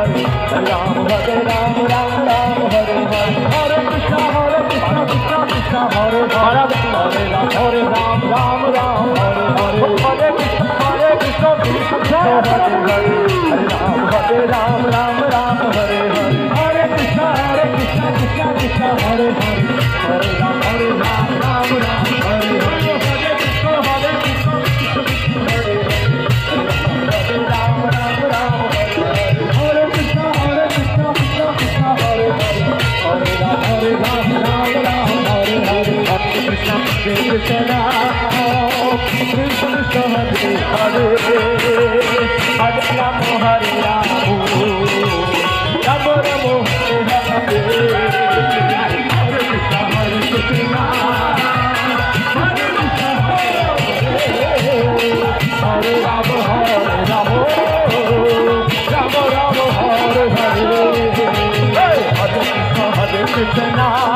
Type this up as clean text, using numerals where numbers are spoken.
Hare Ram Hare Ram Ram Ram Hare Hare Hare Krishna Krishna Krishna Hare Hare Hare Ram Ram Ram Hare Hare Hare Krishna Krishna Hare Hare Hare Ram Ram Ram Hare Hare Hare Krishna Krishna Krishna Hare Hare Hare Ram Ram Ram Hare Hare Hare Krishna Hare Krishna Hare Ram Ram Ram Hare Hare Krishna Krishna Krishna Hare Hare Hare Ram Ram Ram Hare Hare Hare Krishna Krishna Krishna Hare Hare Hare Ram Hare Ram Ram Ram Hare Hare Hare Krishna Krishna Hare Ram Ram Ram Hare Hare Hare Krishna